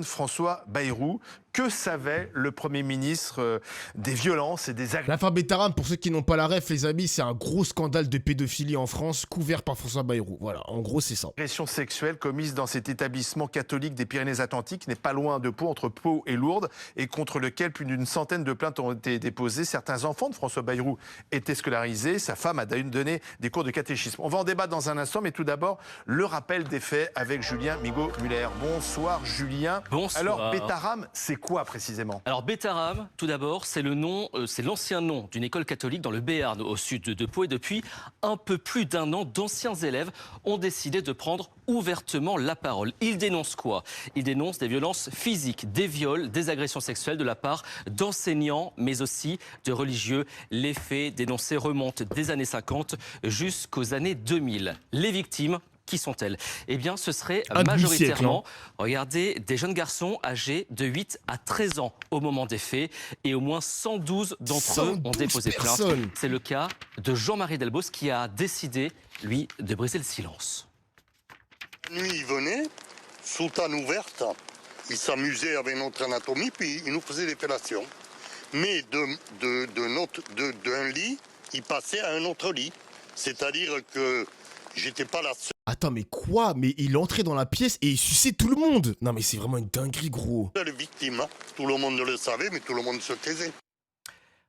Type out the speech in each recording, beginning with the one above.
François Bayrou. Que savait le Premier ministre des violences et des agressions? L'affaire Betaram, pour ceux qui n'ont pas la ref, les amis, c'est un gros scandale de pédophilie en France, couvert par François Bayrou. Voilà, en gros, c'est ça. Agressions sexuelles commises dans cet établissement catholique des Pyrénées-Atlantiques n'est pas loin de Pau, entre Pau et Lourdes, et contre lequel plus d'une centaine de plaintes ont été déposées. Certains enfants de François Bayrou étaient scolarisés. Sa femme a donné des cours de catéchisme. On va en débattre dans un instant, mais tout d'abord, le rappel des faits avec Julien Migaud-Muller. Bonsoir Julien. Bonsoir. Alors, Betaram, c'est quoi précisément? Alors Betaram, tout d'abord, c'est l'ancien nom d'une école catholique dans le Béarn, au sud de Pau. Et depuis un peu plus d'un an, d'anciens élèves ont décidé de prendre ouvertement la parole. Ils dénoncent quoi? Ils dénoncent des violences physiques, des viols, des agressions sexuelles de la part d'enseignants, mais aussi de religieux. Les faits dénoncés remontent des années 50 jusqu'aux années 2000. Les victimes, qui sont-elles? Eh bien, ce serait majoritairement, regardez, des jeunes garçons âgés de 8 à 13 ans au moment des faits, et au moins 112 d'entre eux ont déposé plainte. C'est le cas de Jean-Marie Delbos qui a décidé, lui, de briser le silence. La nuit, il venait, soutane ouverte, il s'amusait avec notre anatomie, puis il nous faisait des fellations. Mais d'un lit, il passait à un autre lit. C'est-à-dire que j'étais pas la seule. Attends, mais quoi? Mais il entrait dans la pièce et il suçait tout le monde. Non, mais c'est vraiment une dinguerie, gros. Victime, hein. Tout le monde le savait, mais tout le monde se taisait.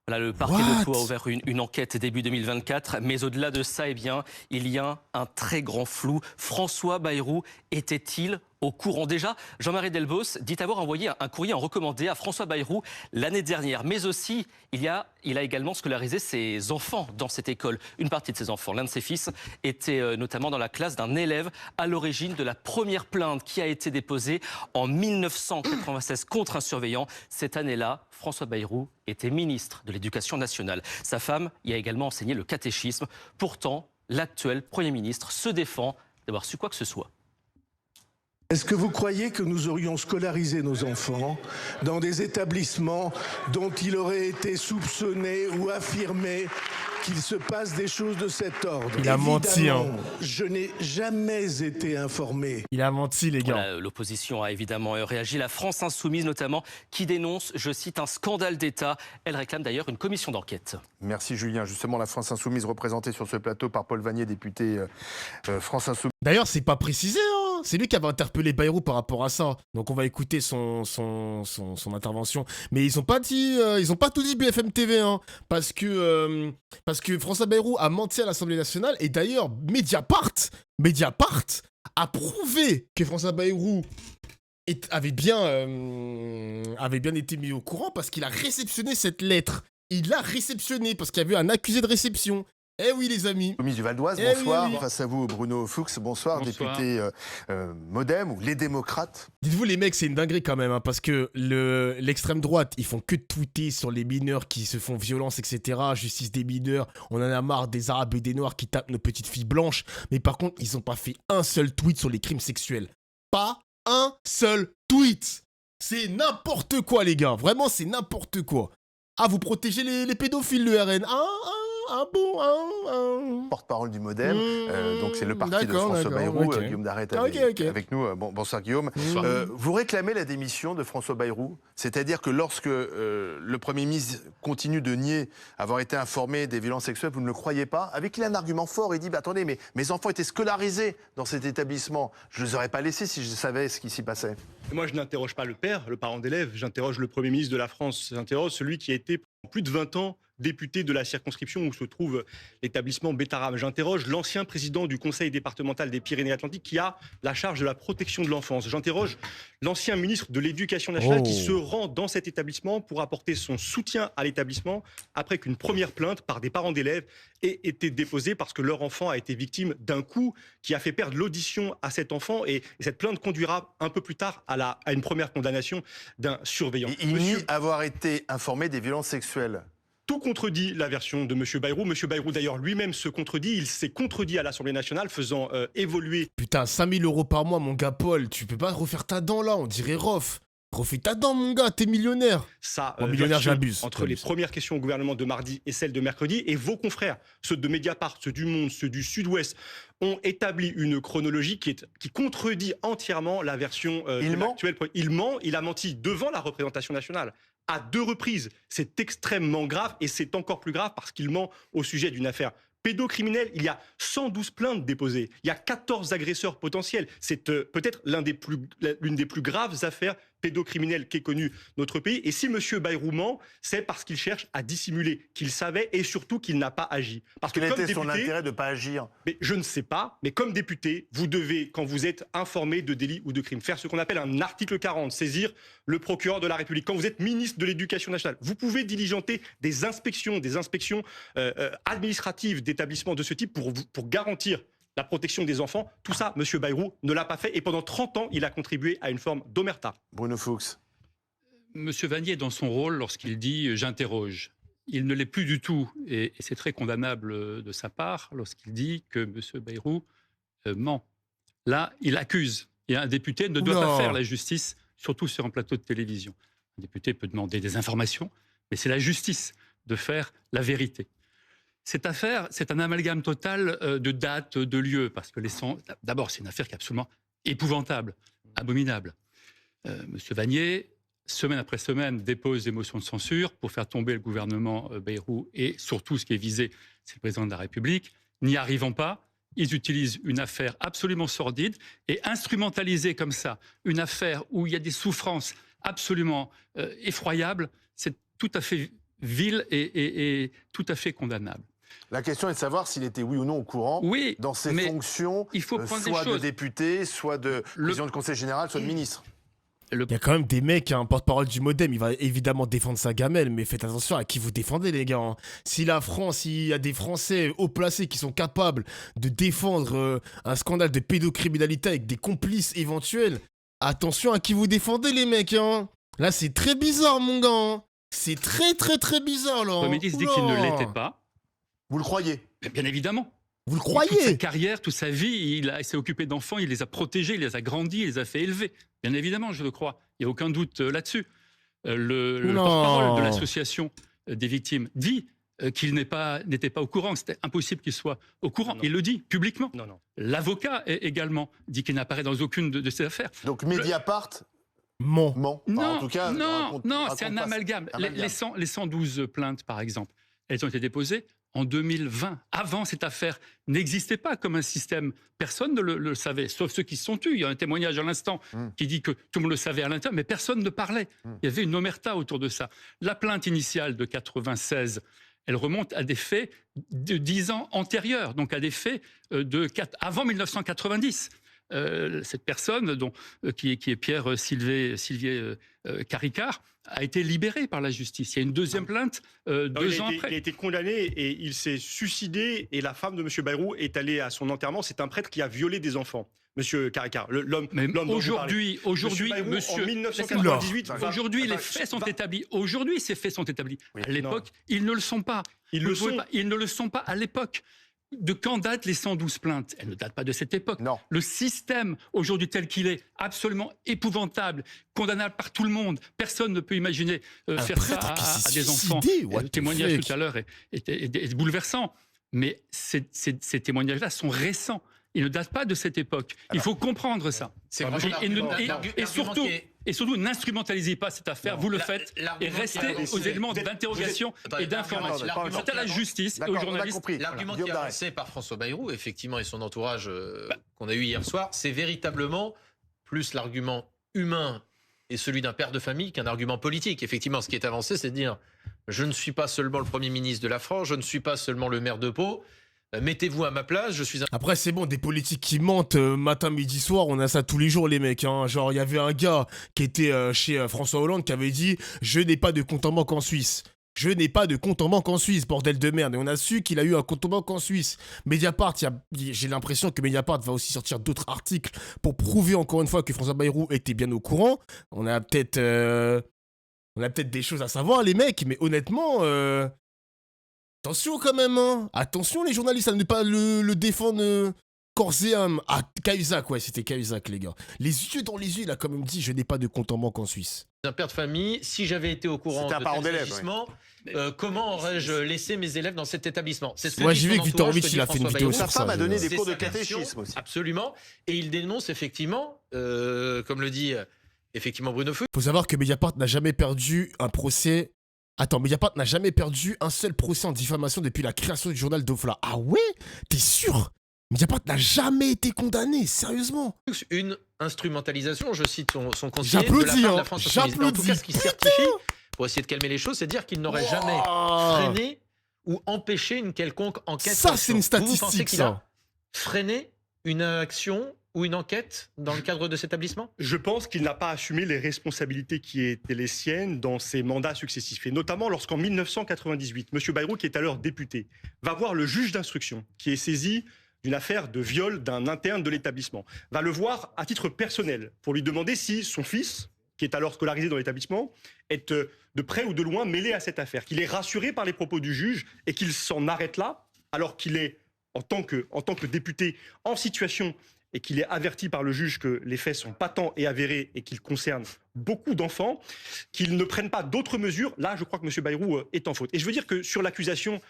Voilà, le parquet de Pau a ouvert une enquête début 2024, mais au-delà de ça, eh bien, il y a un très grand flou. François Bayrou était-il au courant? Déjà, Jean-Marie Delbos dit avoir envoyé un courrier en recommandé à François Bayrou l'année dernière. Mais aussi, il a également scolarisé ses enfants dans cette école. Une partie de ses enfants, l'un de ses fils, était notamment dans la classe d'un élève à l'origine de la première plainte qui a été déposée en 1996 contre un surveillant. Cette année-là, François Bayrou était ministre de l'Éducation nationale. Sa femme y a également enseigné le catéchisme. Pourtant, l'actuel Premier ministre se défend d'avoir su quoi que ce soit. Est-ce que vous croyez que nous aurions scolarisé nos enfants dans des établissements dont il aurait été soupçonné ou affirmé qu'il se passe des choses de cet ordre? Il a menti, hein. Je n'ai jamais été informé. Il a menti, les gars. Voilà, l'opposition a évidemment réagi. La France insoumise notamment, qui dénonce, je cite, un scandale d'État. Elle réclame d'ailleurs une commission d'enquête. Merci Julien. Justement, la France insoumise représentée sur ce plateau par Paul Vanier, député France insoumise. D'ailleurs, c'est pas précisé, hein. C'est lui qui avait interpellé Bayrou par rapport à ça. Donc on va écouter son intervention. Mais ils ont pas tout dit BFM TV, hein. Parce que François Bayrou a menti à l'Assemblée nationale. Et d'ailleurs, Mediapart a prouvé que François Bayrou avait bien été mis au courant parce qu'il a réceptionné cette lettre. Il l'a réceptionnée parce qu'il y avait un accusé de réception. Eh oui, les amis. Commise du Val d'Oise, bonsoir. Oui. Face à vous, Bruno Fuchs, bonsoir. Député Modem ou les démocrates. Dites-vous, les mecs, c'est une dinguerie quand même, hein, parce que l'extrême droite, ils font que de tweeter sur les mineurs qui se font violence, etc. Justice des mineurs, on en a marre des Arabes et des Noirs qui tapent nos petites filles blanches. Mais par contre, ils n'ont pas fait un seul tweet sur les crimes sexuels. Pas un seul tweet. C'est n'importe quoi, les gars. Vraiment, c'est n'importe quoi. Ah, vous protégez les pédophiles, le RN. Porte-parole du Modem, donc c'est le parti de François Bayrou, Guillaume Darret avec nous. Bonsoir Guillaume. Vous réclamez la démission de François Bayrou, c'est-à-dire que lorsque le Premier ministre continue de nier avoir été informé des violences sexuelles, vous ne le croyez pas, avec il a un argument fort, il dit attendez, mais mes enfants étaient scolarisés dans cet établissement, je ne les aurais pas laissés si je savais ce qui s'y passait. Moi, je n'interroge pas le père, le parent d'élève, j'interroge le Premier ministre de la France, j'interroge celui qui a été pendant plus de 20 ans député de la circonscription où se trouve l'établissement Betaram. J'interroge l'ancien président du conseil départemental des Pyrénées-Atlantiques qui a la charge de la protection de l'enfance. J'interroge l'ancien ministre de l'Éducation nationale qui se rend dans cet établissement pour apporter son soutien à l'établissement après qu'une première plainte par des parents d'élèves ait été déposée parce que leur enfant a été victime d'un coup qui a fait perdre l'audition à cet enfant et cette plainte conduira un peu plus tard à une première condamnation d'un surveillant. Il nie avoir été informé des violences sexuelles. Tout contredit la version de M. Bayrou. M. Bayrou, d'ailleurs, lui-même se contredit. Il s'est contredit à l'Assemblée nationale, faisant évoluer... Putain, 5 000 € par mois, mon gars Paul, tu peux pas refaire ta dent là, on dirait Rof. Profite-t'en, mon gars, t'es millionnaire. Ça, millionnaire, j'abuse. Entre les premières questions au gouvernement de mardi et celles de mercredi, et vos confrères, ceux de Mediapart, ceux du Monde, ceux du Sud-Ouest, ont établi une chronologie qui contredit entièrement la version actuelle. Il ment, il a menti devant la représentation nationale. À 2 reprises. C'est extrêmement grave, et c'est encore plus grave parce qu'il ment au sujet d'une affaire pédocriminelle. Il y a 112 plaintes déposées. Il y a 14 agresseurs potentiels. C'est peut-être l'une des plus graves affaires pédocriminelles qu'ait connue notre pays. Et si M. Bayrou ment, c'est parce qu'il cherche à dissimuler qu'il savait et surtout qu'il n'a pas agi. Parce que Quel comme était député, son intérêt de ne pas agir? Mais je ne sais pas, mais comme député, vous devez, quand vous êtes informé de délits ou de crimes, faire ce qu'on appelle un article 40, saisir le procureur de la République. Quand vous êtes ministre de l'Éducation nationale, vous pouvez diligenter des inspections administratives d'établissements de ce type pour garantir la protection des enfants. Tout ça, M. Bayrou ne l'a pas fait, et pendant 30 ans, il a contribué à une forme d'omerta. Bruno Fuchs. M. Vanier, dans son rôle, lorsqu'il dit « j'interroge », il ne l'est plus du tout, et c'est très condamnable de sa part lorsqu'il dit que M. Bayrou ment. Là, il accuse. Et un député ne doit pas faire la justice, surtout sur un plateau de télévision. Un député peut demander des informations, mais c'est la justice de faire la vérité. Cette affaire, c'est un amalgame total de dates, de lieux, parce que d'abord, c'est une affaire qui est absolument épouvantable, abominable. M. Vanier, semaine après semaine, dépose des motions de censure pour faire tomber le gouvernement Bayrou, et surtout, ce qui est visé, c'est le président de la République. N'y arrivant pas, ils utilisent une affaire absolument sordide et instrumentalisée comme ça, une affaire où il y a des souffrances absolument effroyables, c'est tout à fait vil et tout à fait condamnable. La question est de savoir s'il était oui ou non au courant dans ses fonctions, il faut prendre soit des choses. De député, soit de président de conseil général, soit de ministre. Il y a quand même des mecs, un porte-parole du Modem, il va évidemment défendre sa gamelle, mais faites attention à qui vous défendez, les gars. Hein. Si la France, il y a des Français haut placés qui sont capables de défendre un scandale de pédocriminalité avec des complices éventuels, attention à qui vous défendez, les mecs. Hein. Là, c'est très bizarre, mon gars. Hein. C'est très, très, très bizarre, là. Le ministre dit qu'il ne l'était pas. Vous le croyez? Bien évidemment. Vous le croyez? Toute sa carrière, toute sa vie, il s'est occupé d'enfants, il les a protégés, il les a grandis, il les a fait élever. Bien évidemment, je le crois. Il n'y a aucun doute là-dessus. Le porte-parole de l'association des victimes dit qu'il n'était pas au courant. C'était impossible qu'il soit au courant. Non. Il le dit publiquement. Non. L'avocat également dit qu'il n'apparaît dans aucune de ces affaires. Donc Mediapart ment. Non, en tout cas, non, c'est un amalgame. Les 112 plaintes, par exemple, elles ont été déposées en 2020. Avant, cette affaire n'existait pas comme un système. Personne ne le savait, sauf ceux qui se sont tus. Il y a un témoignage à l'instant qui dit que tout le monde le savait à l'intérieur, mais personne ne parlait. Il y avait une omerta autour de ça. La plainte initiale de 96, elle remonte à des faits de 10 ans antérieurs, donc à des faits avant 1990. Cette personne, qui est Pierre Sylvier Caricart, a été libéré par la justice. Il y a une deuxième plainte 2 ans après. Il a été condamné et il s'est suicidé, et la femme de M. Bayrou est allée à son enterrement. C'est un prêtre qui a violé des enfants. Monsieur Caricart, l'homme aujourd'hui, monsieur, en 1998, aujourd'hui, les faits sont établis. Aujourd'hui, ces faits sont établis. À l'époque, ils ne le sont pas. Ils ne le sont pas à l'époque. De quand datent les 112 plaintes? Elles ne datent pas de cette époque. Non. Le système, aujourd'hui tel qu'il est, absolument épouvantable, condamnable par tout le monde. Personne ne peut imaginer faire ça à des enfants. Le témoignage tout à l'heure est bouleversant. Mais ces témoignages-là sont récents. Ils ne datent pas de cette époque. Il faut comprendre ça. Et surtout, n'instrumentalisez pas cette affaire, vous le faites, et restez aux éléments d'interrogation et d'information. C'est à la justice et aux journalistes. L'argument qui est avancé par François Bayrou, effectivement, et son entourage qu'on a eu hier soir, c'est véritablement plus l'argument humain et celui d'un père de famille qu'un argument politique. Effectivement, ce qui est avancé, c'est de dire « je ne suis pas seulement le Premier ministre de la France, je ne suis pas seulement le maire de Pau ». Mettez-vous à ma place, je suis un... Après, c'est bon, des politiques qui mentent matin, midi, soir, on a ça tous les jours, les mecs. Hein. Genre, il y avait un gars qui était chez François Hollande qui avait dit « Je n'ai pas de compte en banque en Suisse ». Je n'ai pas de compte en banque en Suisse, bordel de merde. Et on a su qu'il a eu un compte en banque en Suisse. Mediapart, j'ai l'impression que Mediapart va aussi sortir d'autres articles pour prouver encore une fois que François Bayrou était bien au courant. On a peut-être des choses à savoir, les mecs, mais honnêtement... Attention quand même, hein. Attention les journalistes à ne pas le défendre corps et âme à Cahuzac, ouais, c'était Cahuzac, les gars. Les yeux dans les yeux, il a quand même dit, je n'ai pas de compte en banque en Suisse. Un père de famille, si j'avais été au courant de tel agissement, comment aurais-je laissé mes élèves dans cet établissement? C'est ce que Moi, dit j'ai vu son que Victor entourage, Mitch, il a fait une vidéo Sa sur ça. femme a donné des C'est cours de sa version, catéchisme aussi. Absolument. Et il dénonce effectivement, comme le dit effectivement Bruno Fou. Faut savoir que Mediapart n'a jamais perdu un procès. Attends, Mediapart n'a jamais perdu un seul procès en diffamation depuis la création du journal Dofla. Ah ouais? T'es sûr? Mediapart n'a jamais été condamné, sérieusement. Une instrumentalisation, je cite son conseiller, de la J'applaudis, part de hein. la France Insoumise. En tout cas, ce qui certifie, pour essayer de calmer les choses, c'est dire qu'il n'aurait jamais freiné ou empêché une quelconque enquête. Ça, c'est une Vous pensez statistique, qu'il a freiné une action ou une enquête dans le cadre de cet établissement? Je pense qu'il n'a pas assumé les responsabilités qui étaient les siennes dans ses mandats successifs. Et notamment lorsqu'en 1998, M. Bayrou, qui est alors député, va voir le juge d'instruction qui est saisi d'une affaire de viol d'un interne de l'établissement, va le voir à titre personnel pour lui demander si son fils, qui est alors scolarisé dans l'établissement, est de près ou de loin mêlé à cette affaire, qu'il est rassuré par les propos du juge et qu'il s'en arrête là, alors qu'il est, en tant que député, en situation et qu'il est averti par le juge que les faits sont patents et avérés et qu'ils concernent beaucoup d'enfants, qu'ils ne prennent pas d'autres mesures. Là, je crois que M. Bayrou est en faute. Et je veux dire que sur l'accusation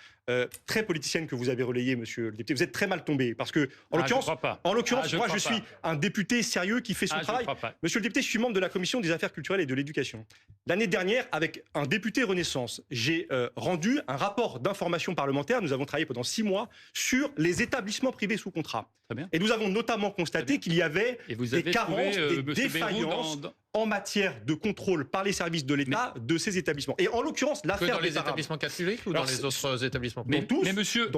très politicienne que vous avez relayée, monsieur le député, vous êtes très mal tombé. Parce que, en l'occurrence, moi, je suis un député sérieux qui fait son travail. Monsieur le député, je suis membre de la Commission des affaires culturelles et de l'éducation. L'année dernière, avec un député Renaissance, j'ai rendu un rapport d'information parlementaire. Nous avons travaillé pendant 6 mois sur les établissements privés sous contrat. Et nous avons notamment constaté qu'il y avait des carences, des défaillances en matière de contrôle par les services de l'État de ces établissements. Et en l'occurrence, l'affaire dans les établissements catholiques ou dans les autres établissements? Mais monsieur,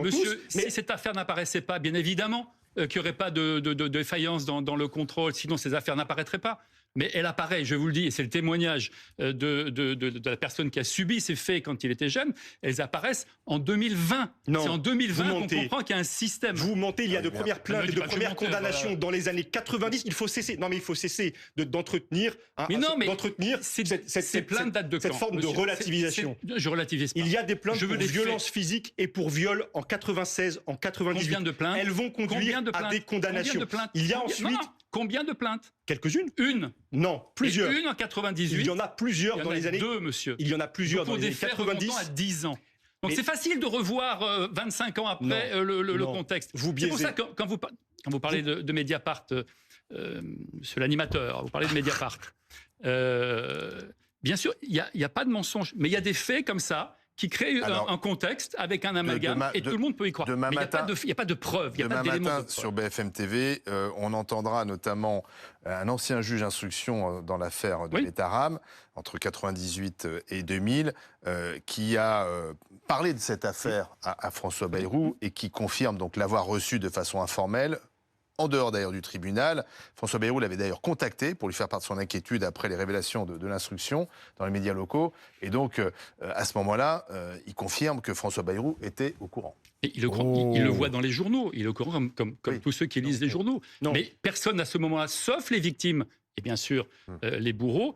si cette affaire n'apparaissait pas, bien évidemment qu'il n'y aurait pas de défaillance dans le contrôle, sinon ces affaires n'apparaîtraient pas. Mais elle apparaît, je vous le dis, et c'est le témoignage de la personne qui a subi ces faits quand il était jeune, elles apparaissent en 2020. C'est en 2020 qu'on comprend qu'il y a un système. Vous mentez, il y a de premières plaintes et de premières condamnations dans les années 90. Il faut cesser, d'entretenir ces plaintes datent de quand, cette forme de relativisation. Je relativise pas. Il y a des plaintes pour violence physique et pour viol en 96, en 98. Combien de plaintes? Elles vont conduire à des condamnations. Il y a ensuite... Combien de plaintes? Quelques-unes. Une? Non, plusieurs. Et une en 98. Il y en a plusieurs dans les années... deux, monsieur. Il y en a plusieurs dans les années 90. À 10 ans. Donc c'est facile de revoir 25 ans après le contexte. C'est pour ça que quand vous parlez de Mediapart, monsieur l'animateur, vous parlez de Mediapart, bien sûr, il n'y a pas de mensonge, mais il y a des faits comme ça qui créent un contexte avec un amalgame et tout le monde peut y croire. Mais il n'y a pas de preuves, il n'y a pas d'éléments de preuve. Sur BFM TV, on entendra notamment un ancien juge d'instruction dans l'affaire de Betaram, entre 98 et 2000, qui a parlé de cette affaire à François Bayrou et qui confirme donc l'avoir reçu de façon informelle, en dehors d'ailleurs du tribunal. François Bayrou l'avait d'ailleurs contacté pour lui faire part de son inquiétude après les révélations de l'instruction dans les médias locaux. Et donc, à ce moment-là, il confirme que François Bayrou était au courant. Et il le voit dans les journaux, il est au courant comme tous ceux qui lisent les journaux. Mais personne à ce moment-là, sauf les victimes, et bien sûr les bourreaux,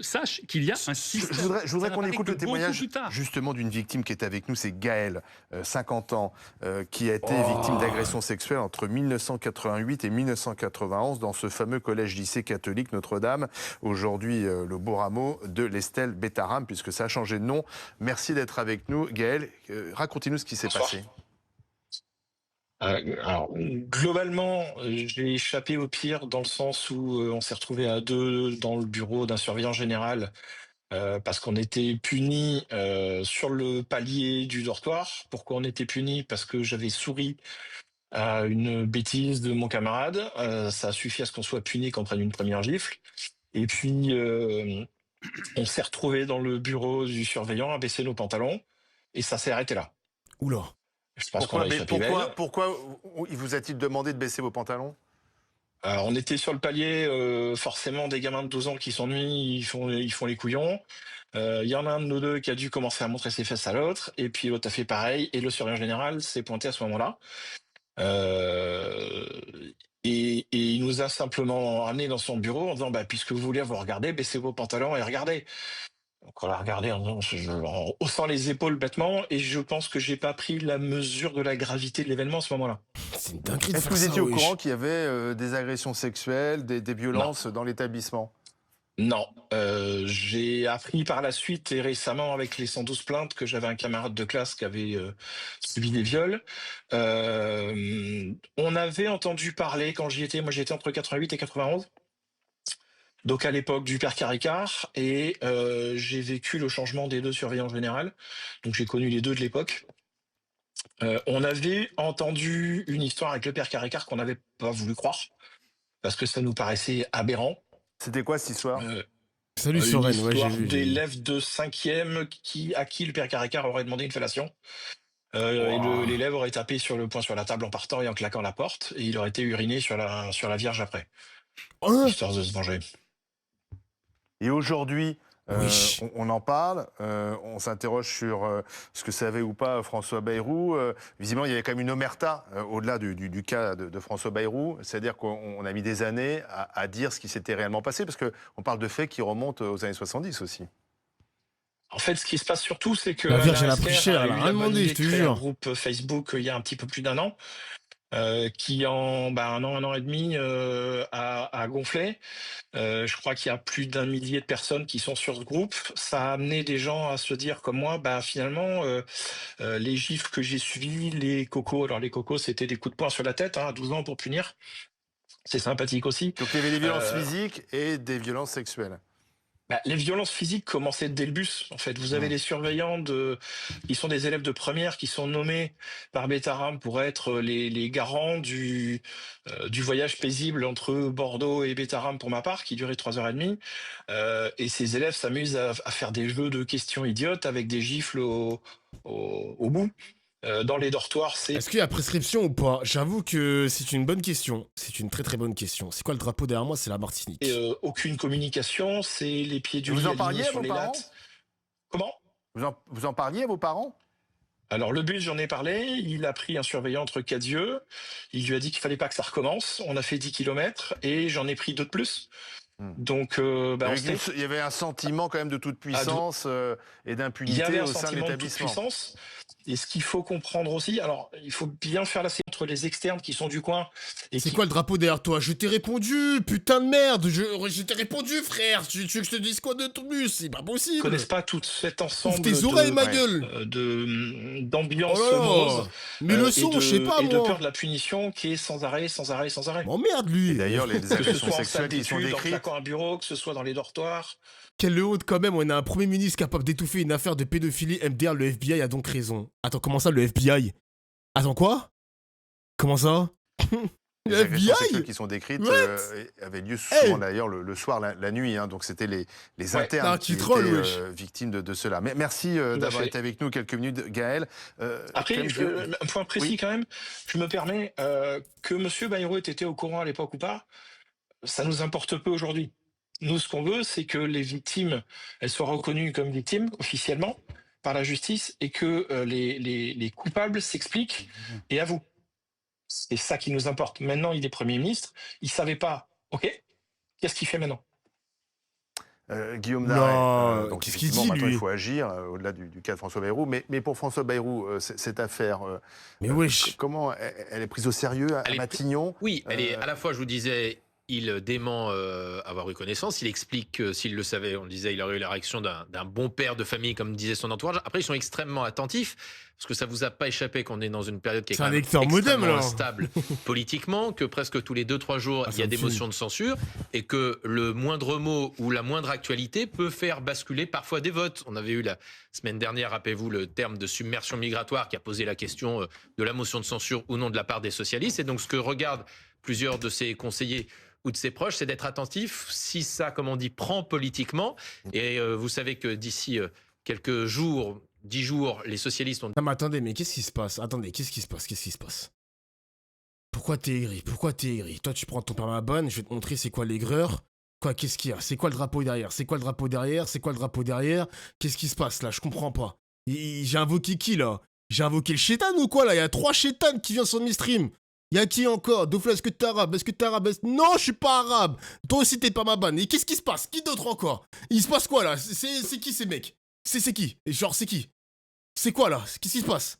sachent qu'il y a un système. Je voudrais qu'on écoute le témoignage justement d'une victime qui est avec nous, c'est Gaëlle, 50 ans, qui a été victime d'agression sexuelle entre 1988 et 1991 dans ce fameux collège-lycée catholique Notre-Dame, aujourd'hui le beau rameau de l'Estelle Betaram, puisque ça a changé de nom. Merci d'être avec nous. Gaëlle, racontez-nous ce qui s'est passé. Alors, globalement, j'ai échappé au pire dans le sens où on s'est retrouvé à 2 dans le bureau d'un surveillant général parce qu'on était punis sur le palier du dortoir. Pourquoi on était punis? Parce que j'avais souri à une bêtise de mon camarade. Ça a suffi à ce qu'on soit puni, qu'on prenne une première gifle. Et puis, on s'est retrouvé dans le bureau du surveillant à baisser nos pantalons et ça s'est arrêté là. Oula. Pourquoi il vous a-t-il demandé de baisser vos pantalons? On était sur le palier, forcément des gamins de 12 ans qui s'ennuient, ils font les couillons. Il y en a un de nous deux qui a dû commencer à montrer ses fesses à l'autre, et puis l'autre a fait pareil, et le surveillant général s'est pointé à ce moment-là. Et il nous a simplement amené dans son bureau en disant puisque vous voulez vous regardez, baissez vos pantalons et regardez. Donc on l'a regardé en haussant les épaules bêtement, et je pense que j'ai pas pris la mesure de la gravité de l'événement à ce moment-là. C'est une dinguerie de Est-ce faire que vous ça, étiez au wesh. courant qu'il y avait des agressions sexuelles, des violences dans l'établissement? Non, j'ai appris par la suite et récemment avec les 112 plaintes que j'avais un camarade de classe qui avait subi des viols. On avait entendu parler quand j'y étais, moi j'étais entre 88 et 91, donc à l'époque du père Caricart, et j'ai vécu le changement des deux surveillants généraux, donc j'ai connu les deux de l'époque. On avait entendu une histoire avec le père Caricart qu'on n'avait pas voulu croire, parce que ça nous paraissait aberrant. C'était quoi cette histoire? Salut Une Soren, ouais, j'ai histoire vu. d'élève de 5e à qui le père Caricart aurait demandé une fellation. Et l'élève aurait tapé sur le poing sur la table en partant et en claquant la porte, et il aurait été uriné sur la Vierge après, Hein? histoire de se venger. Et aujourd'hui, Oui. on en parle, on s'interroge sur ce que savait ou pas François Bayrou. Visiblement, il y avait quand même une omerta au-delà du cas de François Bayrou. C'est-à-dire qu'on a mis des années à dire ce qui s'était réellement passé, parce qu'on parle de faits qui remontent aux années 70 aussi. En fait, ce qui se passe surtout, c'est que La Vierge, Alain elle a pris Esquer cher, elle a eu rien la bonne demandé, idée je te de créer un jure. groupe Facebook il y a un petit peu plus d'un an, qui en un an et demi a gonflé. Je crois qu'il y a plus d'1 millier de personnes qui sont sur ce groupe. Ça a amené des gens à se dire comme moi, finalement, les gifs que j'ai suivis, les cocos, alors les cocos c'était des coups de poing sur la tête, à 12 ans pour punir. C'est sympathique aussi. Donc il y avait des violences physiques et des violences sexuelles. Les violences physiques commençaient dès le bus. En fait, vous avez les surveillants qui sont des élèves de première, qui sont nommés par Bétaram pour être les garants du voyage paisible entre Bordeaux et Bétaram pour ma part, qui durait 3h30. Et ces élèves s'amusent à faire des jeux de questions idiotes avec des gifles au bout. Dans les dortoirs, Est-ce qu'il y a prescription ou pas? J'avoue que c'est une bonne question. C'est une très très bonne question. C'est quoi le drapeau derrière moi? C'est la Martinique. Aucune communication, c'est les pieds du Vous lit en alignés parliez à sur vos les parents? lattes. Comment? Vous en parliez à vos parents? Alors le bus, j'en ai parlé, il a pris un surveillant entre quatre yeux, il lui a dit qu'il fallait pas que ça recommence, on a fait 10 km et j'en ai pris 2 de plus. Donc il y avait un sentiment quand même de toute puissance et d'impunité au sein de l'établissement. Et ce qu'il faut comprendre aussi, alors il faut bien faire la séparation entre les externes qui sont du coin. C'est quoi le drapeau derrière toi? Je t'ai répondu, putain de merde. Je t'ai répondu, frère. Tu veux que je te dise quoi de plus? C'est pas possible. Ils connaissent pas tout cet ensemble. Ouvre tes oreilles, ma gueule. D'ambiance morose. Mais le son, je sais pas, et moi. de peur de la punition qui est sans arrêt. M'emmerde, lui. Et d'ailleurs, les agressions sexuelles qui sont décrites. Dans un bureau, que ce soit dans les dortoirs. Quelle honte quand même, on a un premier ministre capable d'étouffer une affaire de pédophilie MDR, le FBI a donc raison. Attends, comment ça le FBI? Attends quoi? Comment ça? Les agressions sexuelles qui sont décrites avaient lieu souvent d'ailleurs le soir, la nuit, donc c'était les internes qui étaient victimes de cela. Mais merci d'avoir été avec nous quelques minutes, Gaël. Après, un point précis quand même, je me permets, que M. Bayrou ait été au courant à l'époque ou pas, ça nous importe peu aujourd'hui. Nous, ce qu'on veut, c'est que les victimes, elles soient reconnues comme victimes, officiellement, par la justice, et que les coupables s'expliquent et avouent. C'est ça qui nous importe. Maintenant, il est Premier ministre, il savait pas, ok, qu'est-ce qu'il fait maintenant? Guillaume Daret, qu'est-ce qu'il dit, lui? il faut agir, au-delà du cas de François Bayrou. Mais pour François Bayrou, cette affaire, comment elle est prise au sérieux à Matignon? Oui, elle est à la fois, je vous disais, il dément avoir eu connaissance. Il explique que s'il le savait, on le disait, il aurait eu la réaction d'un bon père de famille, comme disait son entourage. Après, ils sont extrêmement attentifs, parce que ça vous a pas échappé qu'on est dans une période qui est quand même extrêmement instable politiquement, que presque tous les 2-3 jours, il y a des motions de censure, et que le moindre mot ou la moindre actualité peut faire basculer parfois des votes. On avait eu la semaine dernière, rappelez-vous, le terme de submersion migratoire qui a posé la question de la motion de censure ou non de la part des socialistes. Et donc, ce que regardent plusieurs de ses conseillers ou de ses proches, c'est d'être attentif si ça, comme on dit, prend politiquement. Et vous savez que d'ici quelques jours, 10 jours, les socialistes ont... Non mais attendez, mais qu'est-ce qui se passe? Attendez, qu'est-ce qui se passe? Pourquoi t'es aigri? Toi, tu prends ton permabonne, je vais te montrer c'est quoi l'aigreur. Quoi, qu'est-ce qu'il y a? C'est quoi le drapeau derrière? Qu'est-ce qui se passe, là? Je comprends pas. J'ai invoqué qui, là? J'ai invoqué le chétan ou quoi, là? Il y a 3 chétanes qui viennent sur mes streams. Y'a qui encore? Dofla, est-ce que t'es arabe? Est-ce que t'es arabe? Non, je suis pas arabe. Toi aussi, t'es pas ma banne. Et qu'est-ce qui se passe? Qui d'autre encore? Il se passe quoi, là? C'est qui, ces mecs? C'est qui? Et genre, c'est qui? C'est quoi, là? Qu'est-ce qui se passe?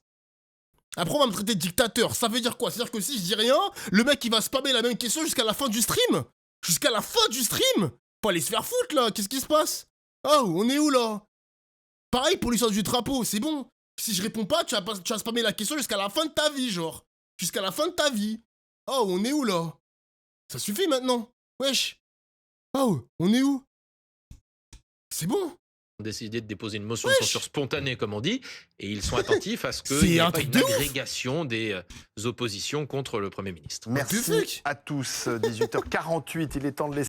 Après, on va me traiter de dictateur. Ça veut dire quoi? C'est-à-dire que si je dis rien, le mec, il va spammer la même question jusqu'à la fin du stream? Jusqu'à la fin du stream? Faut aller se faire foutre, là. Qu'est-ce qui se passe? Oh, on est où, là? Pareil pour l'histoire du drapeau, c'est bon. Si je réponds pas, tu vas spammer la question jusqu'à la fin de ta vie, genre. Jusqu'à la fin de ta vie. Oh, on est où, là? Ça suffit, maintenant. Wesh. Oh, on est où? C'est bon. Ont décidé de déposer une motion de censure spontanée, comme on dit, et ils sont attentifs à ce qu'il n'y ait pas une agrégation des oppositions contre le Premier ministre. Merci à tous. 18h48, il est temps de laisser